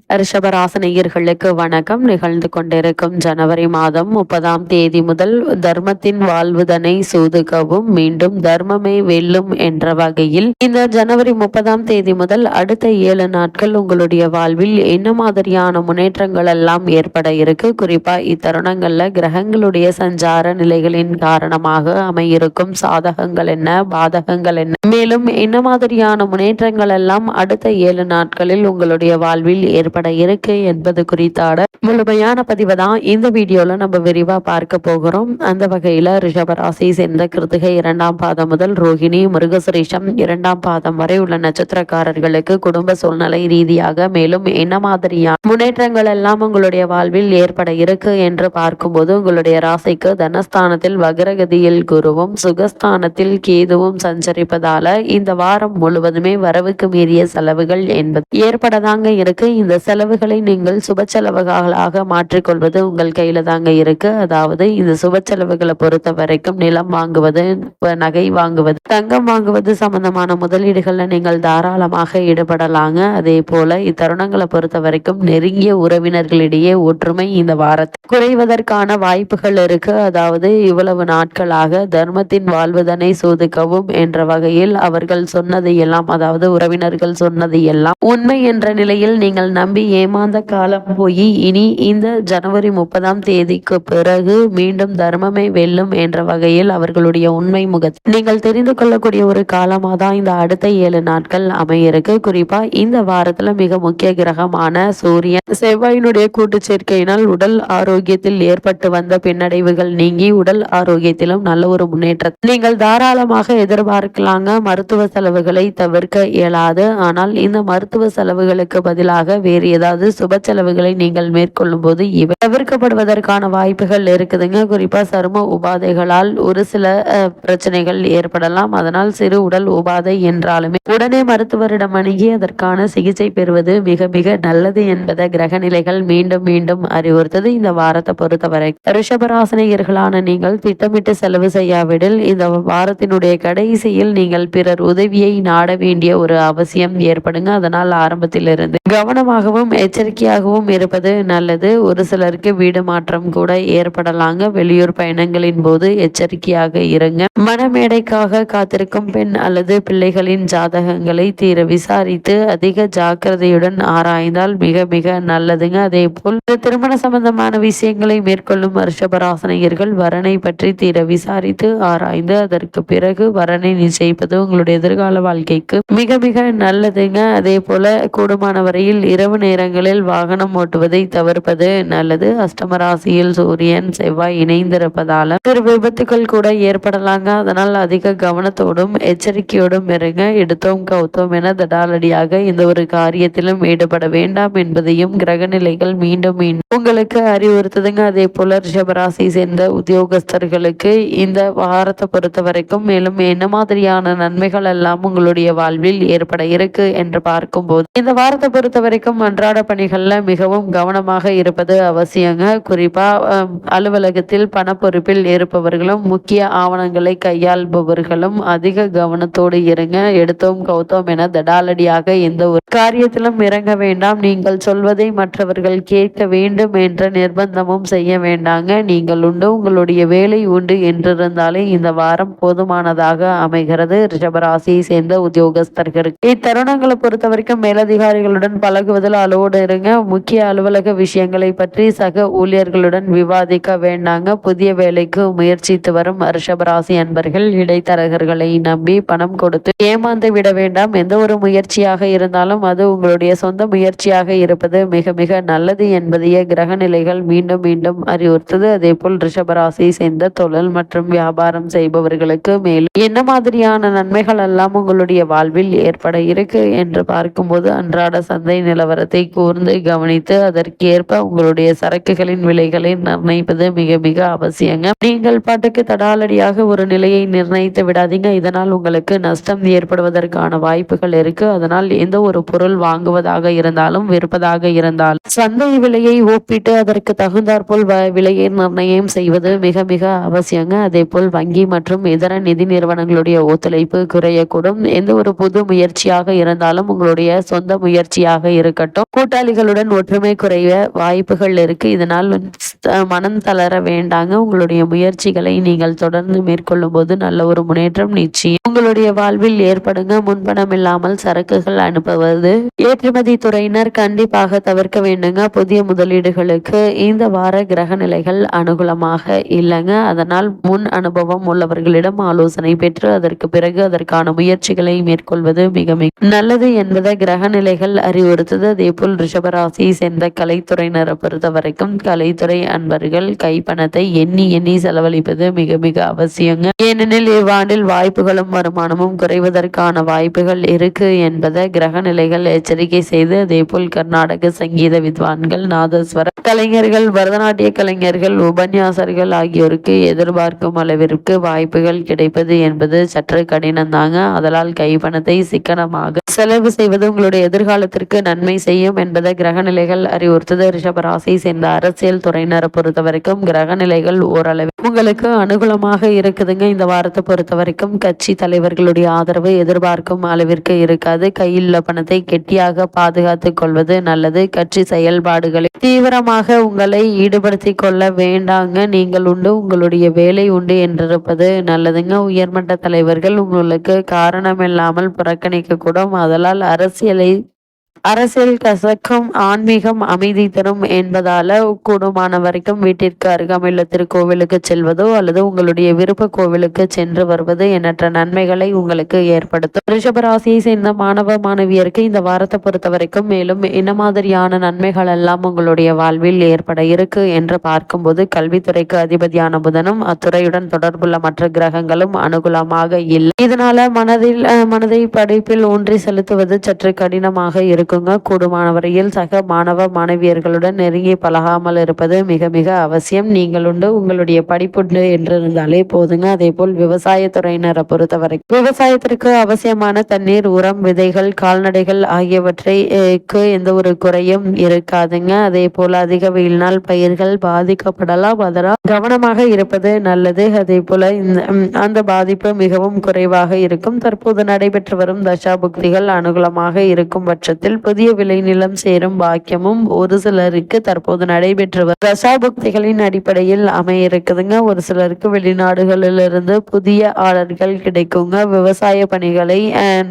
ரிஷபராசினியர்களுக்கு வணக்கம். நிகழ்ந்து கொண்டிருக்கும் ஜனவரி மாதம் 30ஆம் தேதி முதல் தர்மத்தின் வாழ்வுதனை சூதுகவும் மீண்டும் தர்மமே வெல்லும் என்ற வகையில் இந்த ஜனவரி 30ஆம் தேதி முதல் அடுத்த 7 நாட்கள் உங்களுடைய வாழ்வில் என்ன மாதிரியான முன்னேற்றங்கள் எல்லாம் ஏற்பட இருக்கு. குறிப்பா இத்தருணங்கள்ல கிரகங்களுடைய சஞ்சார நிலைகளின் காரணமாக அமையிருக்கும் சாதகங்கள் என்ன, பாதகங்கள் என்ன, மேலும் என்ன மாதிரியான முன்னேற்றங்கள் எல்லாம் அடுத்த 7 நாட்களில் உங்களுடைய வாழ்வில் ஏற்பட இருக்கு என்பது குறித்தான முழுமையான பதிவை தான் இந்த வீடியோல நம்ம விரிவா பார்க்க போகிறோம். அந்த வகையில ரிஷபராசி சேர்ந்த கிருத்திகை 2ஆம் பாதம் முதல் ரோகிணி மிருகசுரீஷம் 2ஆம் பாதம் வரை உள்ள நட்சத்திரக்காரர்களுக்கு குடும்ப சூழ்நிலை ரீதியாக மேலும் என்ன மாதிரியான முன்னேற்றங்கள் எல்லாம் உங்களுடைய வாழ்வில் ஏற்பட இருக்கு என்று பார்க்கும்போது உங்களுடைய ராசிக்கு தனஸ்தானத்தில் வக்ரகதியில் குருவும் சுகஸ்தானத்தில் கேதுவும் சஞ்சரிப்பதால இந்த வாரம் முழுவதுமே வரவுக்கு மீறிய செலவுகள் என்பது ஏற்படதாங்க இருக்கு. இந்த செலவுகளை நீங்கள் சுப செலவுகளாக மாற்றிக்கொள்வது உங்கள் கையில தாங்க இருக்கு. அதாவது இந்த சுப செலவுகளை பொறுத்த வரைக்கும் நிலம் வாங்குவது, நகை வாங்குவது, தங்கம் வாங்குவது சம்பந்தமான முதலீடுகள்ல நீங்கள் தாராளமாக ஈடுபடலாங்க. அதே போல இத்தருணங்களை பொறுத்த வரைக்கும் நெருங்கிய உறவினர்களிடையே ஒற்றுமை இந்த வாரத்தில் குறைவதற்கான வாய்ப்புகள் இருக்கு. அதாவது இவ்வளவு நாட்களாக தர்மத்தின் வாழ்வதனை சோதிக்கவும் என்ற வகையில் அவர்கள் சொன்னதை எல்லாம், அதாவது உறவினர்கள் சொன்னதை எல்லாம் உண்மை என்ற நிலையில் நீங்கள் நம்பி ஏமாந்த காலம் போய் இனி இந்த ஜனவரி 30ஆம் தேதிக்கு பிறகு மீண்டும் தர்மமே வெல்லும் என்ற வகையில் அவர்களுடைய உண்மை முகத்தை நீங்கள் தெரிந்து கொள்ளக்கூடிய ஒரு காலமாக தான் இந்த அடுத்த 7 நாட்கள் அமையிருக்கு. குறிப்பா இந்த வாரத்துல மிக முக்கிய கிரகமான சூரியன் செவ்வாயினுடைய கூட்டு சேர்க்கையினால் உடல் ஆரோக்கியத்தில் ஏற்பட்டு வந்த பின்னடைவுகள் நீங்கி உடல் ஆரோக்கியத்திலும் நல்ல ஒரு முன்னேற்றத்தை நீங்கள் தாராளமாக எதிர்பார்க்கலாங்க. மருத்துவ செலவுகளை தவிர்க்க இயலாது. ஆனால் இந்த மருத்துவ செலவுகளுக்கு பதிலாக வேறு ஏதாவது சுப செலவுகளை நீங்கள் மேற்கொள்ளும் போது இவை தவிர்க்கப்படுவதற்கான வாய்ப்புகள் இருக்குதுங்க. குறிப்பா சரும உபாதைகளால் ஒரு சில பிரச்சனைகள் ஏற்படலாம். அதனால் சிறு உடல் உபாதை என்றாலுமே உடனே மருத்துவரிடம் அணுகி அதற்கான சிகிச்சை பெறுவது மிக மிக நல்லது என்பதை கிரக நிலைகள் மீண்டும் மீண்டும் அறிவுறுத்தது. இந்த வாரத்தை பொறுத்தவரை ரிஷபராசினியர்களான நீங்கள் திட்டமிட்டு செலவு செய்யாவிடில் இந்த வாரத்தினுடைய கடைசியில் நீங்கள் பிறர் உதவியை நாட வேண்டிய ஒரு அவசியம் ஏற்படுங்க. அதனால் ஆரம்பத்திலிருந்து கவனமாகவும் எச்சரிக்கையாகவும் இருப்பது நல்லது. ஒரு சிலருக்கு வீடு மாற்றம் கூட ஏற்படலாங்க. வெளியூர் பயணங்களின் போது எச்சரிக்கையாக இருங்க. மனமேடைக்காக காத்திருக்கும் பெண் அல்லது பிள்ளைகளின் ஜாதகங்களை தீர விசாரித்து அதிக ஜாக்கிரதையுடன் ஆராய்ந்தால் மிக மிக நல்லதுங்க. அதே போல் திருமண சம்பந்தமான விஷயங்களை மேற்கொள்ளும் ரிஷபராசினியர்கள் வரனை பற்றி தீர விசாரித்து ஆராய்ந்து அதற்கு பிறகு வரனை நிச்சயிப்பது உங்களுடைய எதிர்கால வாழ்க்கைக்கு மிக மிக நல்லதுங்க. அதே போல கூடுமான வரையில் இரவு நேரங்களில் வாகனம் ஓட்டுவதை தவிர்ப்பது நல்லது. அஷ்டமராசியில் சூரியன் செவ்வாய் இணைந்திருப்பதால சிறு விபத்துக்கள் கூட ஏற்படலாங்க. அதனால் அதிக கவனத்தோடும் எச்சரிக்கையோடும் இருங்க. எடுத்தோம் கவுத்தோம் என தடாலடியாக இந்த ஒரு காரியத்திலும் ஈடுபட வேண்டாம் என்பதையும் கிரக நிலைகள் மீண்டும் மீண்டும் உங்களுக்கு அறிவுறுத்துதுங்க. அதே போல ரிஷபராசி சேர்ந்த உத்தியோகஸ்தர்களுக்கு இந்த வாரத்தை பொறுத்த வரைக்கும் மேலும் என்ன மாதிரியான நன்மைகள் எல்லாம் உங்களுடைய வாழ்வில் ஏற்பட இருக்கு என்று பார்க்கும்போது இந்த வாரத்தை பொறுத்த வரைக்கும் அன்றாட பணிகள்ல மிகவும் கவனமாக இருப்பது அவசியங்க. குறிப்பா அலுவலகத்தில் பண பொறுப்பில் இருப்பவர்களும் முக்கிய ஆவணங்களை கையாள்பவர்களும் அதிக கவனத்தோடு இருங்க. எடுத்தோம் கவுத்தோம் என தடாலடியாக எந்த ஒரு காரியத்திலும் இறங்க வேண்டாம். நீங்கள் சொல்வதை மற்றவர்கள் கேட்க வேண்டும் என்ற நிர்பந்தமும் செய்ய வேண்டாங்க. நீங்கள் உண்டு உங்களுடைய வேலை உண்டு என்றிருந்தாலே இந்த வாரம் போதுமானதாக அமைகிறது. ரிஷபராசியை சேர்ந்த உத்தியோகஸ்தர்களுக்கு இத்தருணங்களை பொறுத்த வரைக்கும் மேலதிகாரிகளுடன் பழகுவதில் அளவோடு இருங்க. முக்கிய அலுவலக விஷயங்களை பற்றி சக ஊழியர்களுடன் விவாதிக்க வேண்டாங்க. புதிய வேலைக்கு முயற்சித்து வரும் ரிஷபராசி அன்பர்கள் இடைத்தரகர்களை நம்பி பணம் கொடுத்து ஏமாந்து விட வேண்டாம். எந்த ஒரு முயற்சியாக இருந்தாலும் அது உங்களுடைய சொந்த முயற்சியாக இருப்பது மிக மிக நல்லது என்பதையே கிரக நிலைகள் மீண்டும் மீண்டும் அறிவுறுத்தது. அதே போல் ரிஷபராசியை சேர்ந்த தொழில் மற்றும் வியாபாரம் செய்பவர்களுக்கு மேலும் என்ன மாதிரியான நன்மைகள் எல்லாம் உங்களுடைய வாழ்வில் ஏற்பட இருக்கு என்று பார்க்கும்போது அன்றாட சந்தை நிலவரத்தை கூர்ந்து கவனித்து அதற்கேற்ப உங்களுடைய சரக்குகளின் விலைகளை நிர்ணயிப்பது மிக மிக அவசியங்க. நீங்கள் பாட்டுக்கு தடாலடியாக ஒரு நிலையை நிர்ணயித்து விடாதீங்க. இதனால் உங்களுக்கு நஷ்டம் ஏற்படுவதற்கான வாய்ப்புகள் இருக்கு. அதனால் எந்த ஒரு பொருள் வாங்குவதாக இருந்தாலும் விற்பதாக இருந்தாலும் சந்தை விலையை ஒப்பிட்டு அதற்கு தகுந்தாற்போல் விலையை நிர்ணயம் செய்வது மிக மிக அவசியங்க. அதே போல் வங்கி மற்றும் இதர நிதி நிறுவனங்களுடைய ஒத்துழைப்பு குறையக்கூடும். எந்த ஒரு புது முயற்சியாக இருந்தாலும் உங்களுடைய சொந்த முயற்சியாக நாளாக இருக்கட்டும். கூட்டாளிகளுடன் ஒற்றுமை குறைய வாய்ப்புகள் இருக்கு. இதனால் மனம் தளர வேண்டாங்க. உங்களுடைய முயற்சிகளை நீங்கள் தொடர்ந்து மேற்கொள்ளும் போது நல்ல ஒரு முன்னேற்றம் நிச்சயம் உங்களுடைய வாழ்வில் ஏற்படுங்க. முன்பணம் இல்லாமல் சரக்குகள் அனுப்புவது ஏற்றுமதி துறையினர் கண்டிப்பாக தவிர்க்க வேண்டுங்க. புதிய முதலீடுகளுக்கு இந்த வார கிரக நிலைகள் அனுகூலமாக இல்லைங்க. அதனால் முன் அனுபவம் உள்ளவர்களிடம் ஆலோசனை பெற்று அதற்கு பிறகு அதற்கான முயற்சிகளை மேற்கொள்வது மிக மிக நல்லது என்பதை கிரக நிலைகள் அறிவுறுத்தது. அதே போல் ரிஷபராசியை சேர்ந்த கலைத்துறையினரை பொறுத்த வரைக்கும் கலைத்துறை அன்பர்கள் கைப்பணத்தை எண்ணி எண்ணி செலவழிப்பது மிக மிக அவசியங்க. ஏனெனில் இவ்வாண்டில் வாய்ப்புகளும் வருமானமும் குறைவதற்கான வாய்ப்புகள் இருக்கு என்பதை கிரக நிலைகள் எச்சரிக்கை செய்து, அதே போல் கர்நாடக சங்கீத வித்வான்கள், நாதஸ்வர கலைஞர்கள், பரதநாட்டிய கலைஞர்கள், உபன்யாசர்கள் ஆகியோருக்கு எதிர்பார்க்கும் அளவிற்கு வாய்ப்புகள் கிடைப்பது என்பது சற்று கடினம்தாங்க. அதனால் கைப்பணத்தை சிக்கனமாக செலவு செய்வது உங்களுடைய எதிர்காலத்திற்கு நன்மை செய்யும் என்பதை கிரக நிலைகள் அறிவுறுத்தது. ரிஷபராசியை சேர்ந்த அரசியல் துறையினரை பொறுத்த வரைக்கும் கிரக நிலைகள் ஓரளவு உங்களுக்கு அனுகூலமாக இருக்குதுங்க. இந்த வாரத்தை பொறுத்த வரைக்கும் கட்சி தலைவர்களுடைய ஆதரவு எதிர்பார்க்கும் அளவிற்கு இருக்காது. கையில் உள்ள பணத்தை கெட்டியாக பாதுகாத்துக் கொள்வது நல்லது. கட்சி செயல்பாடுகளை தீவிரமாக உங்களை ஈடுபடுத்தி கொள்ள வேண்டாங்க. நீங்கள் உண்டு, உங்களுடைய வேலை உண்டு என்றிருப்பது நல்லதுங்க. உயர்மட்ட தலைவர்கள் உங்களுக்கு காரணமில்லாமல் புறக்கணிக்க கூடும். அதனால் அரசியல் கசக்கும், ஆன்மீகம் அமைதி தரும் என்பதால கூடுமான வரைக்கும் வீட்டிற்கு அருகாமையுள்ள திருக்கோவிலுக்கு செல்வதோ அல்லது உங்களுடைய விருப்ப கோவிலுக்கு சென்று வருவது எண்ணற்ற நன்மைகளை உங்களுக்கு ஏற்படுத்தும். ரிஷபராசியை சேர்ந்த மாணவ மாணவியருக்கு இந்த வாரத்தை பொறுத்த வரைக்கும் மேலும் என்ன மாதிரியான நன்மைகள் எல்லாம் உங்களுடைய வாழ்வில் ஏற்பட இருக்கு என்று பார்க்கும்போது, கல்வித்துறைக்கு அதிபதியான புதனும் அத்துறையுடன் தொடர்புள்ள மற்ற கிரகங்களும் அனுகூலமாக இல்லை. இதனால மனதை படிப்பில் ஊன்றி செலுத்துவது சற்று கடினமாக இருக்குங்க. கூடுமான வரையில் சக மாணவ மாணவியர்களுடன் நெருங்கி பழகாமல் இருப்பது மிக மிக அவசியம். நீங்கள் உண்டு, உங்களுடைய படிப்புண்டு என்று இருந்தாலே போதுங்க. அதே போல் விவசாயத்துறையினரை பொறுத்தவரை விவசாயத்திற்கு அவசியமான தண்ணீர், உரம், விதைகள், கால்நடைகள் ஆகியவற்றைக்கு எந்த ஒரு குறையும் இருக்காதுங்க. அதே போல அதிக வெயிலினால் பயிர்கள் பாதிக்கப்படலாம். அதனால் கவனமாக இருப்பது நல்லது. அதே போல அந்த பாதிப்பு மிகவும் குறைவாக இருக்கும். தற்போது நடைபெற்று வரும் தசாபுக்திகள் அனுகூலமாக இருக்கும் பட்சத்தில் புதிய விளைநிலம் சேரும் பாக்கியமும் ஒரு சிலருக்கு தற்போது நடைபெற்று வரும் தசாபுக்திகளின் அடிப்படையில் அமைய இருக்குதுங்க. ஒரு சிலருக்கு வெளிநாடுகளிலிருந்து புதிய ஆர்டர்கள் கிடைக்குங்க. விவசாய பணிகளை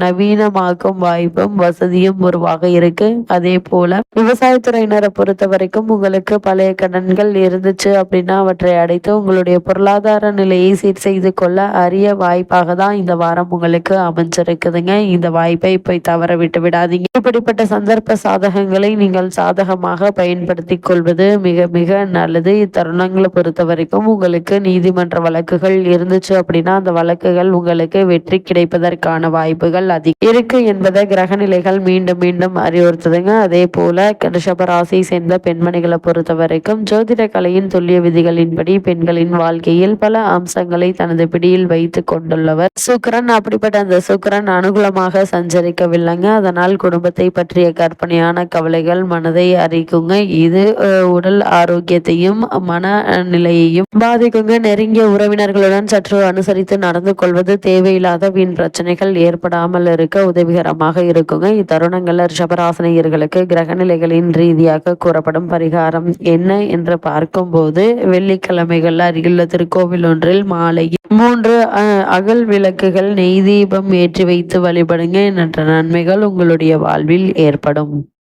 நவீனமாக்கும் வாய்ப்பும் வசதியும் உருவாக இருக்கு. அதே போல விவசாயத்துறையினரை பொறுத்த வரைக்கும் உங்களுக்கு பழைய கடன்கள் இருந்துச்சு அப்படின்னா அவற்றை அடைத்து உங்களுடைய பொருளாதார நிலையை சீர் செய்து கொள்ள அரிய வாய்ப்பாக தான் இந்த வாரம் உங்களுக்கு அமைஞ்சிருக்குதுங்க. இந்த வாய்ப்பை போய் தவற விட்டு விடாதீங்க. இப்படிப்பட்ட சந்தர்ப்ப சாதகங்களை நீங்கள் சாதகமாக பயன்படுத்திக் கொள்வது மிக மிக நல்லது. இத்தருணங்களை பொறுத்த வரைக்கும் உங்களுக்கு நீதிமன்ற வழக்குகள் இருந்துச்சு அப்படின்னா அந்த வழக்குகள் உங்களுக்கு வெற்றி கிடைப்பதற்கான வாய்ப்புகள் அதிகம் இருக்கு என்பதை கிரக நிலைகள் மீண்டும் மீண்டும் அறிவுறுத்துதுங்க. அதே போல ரிஷபராசியை சேர்ந்த பெண்மணிகளை பொறுத்த வரைக்கும் ஜோதிட கலையின் துல்லிய விதிகளின்படி பெண்களின் வாழ்க்கையில் பல அம்சங்களை தனது பிடியில் வைத்து கொண்டுள்ளவர் சுக்கிரன். அப்படிப்பட்ட அந்த சுக்கிரன் அனுகூலமாக சஞ்சரிக்கவில்லைங்க. அதனால் குடும்பத்தை பற்றிய கற்பனையான கவலைகள் மனதை அரிக்குங்க. இது உடல் ஆரோக்கியத்தையும் மன நிலையையும் பாதிக்குங்க. நெருங்கிய உறவினர்களுடன் சற்று அனுசரித்து நடந்து கொள்வது தேவையில்லாத வீண் பிரச்சனைகள் ஏற்படாமல் இருக்க உதவிகரமாக இருக்குங்க. இத்தருணங்கள்ல ரிஷபராசினியர்களுக்கு கிரகநிலைகளின் ரீதியாக கூறப்படும் பரிகாரம் என்ன என்று பார்க்கும்போது, வெள்ளிக்கிழமைகள் அருகிலுள்ள திருக்கோவில் ஒன்றில் மாலையில் 3 அகல் விளக்குகள் நெய் தீபம் ஏற்றி வைத்து வழிபடுங்க. என்ற நன்மைகள் உங்களுடைய வாழ்வில் ஏற்படும்.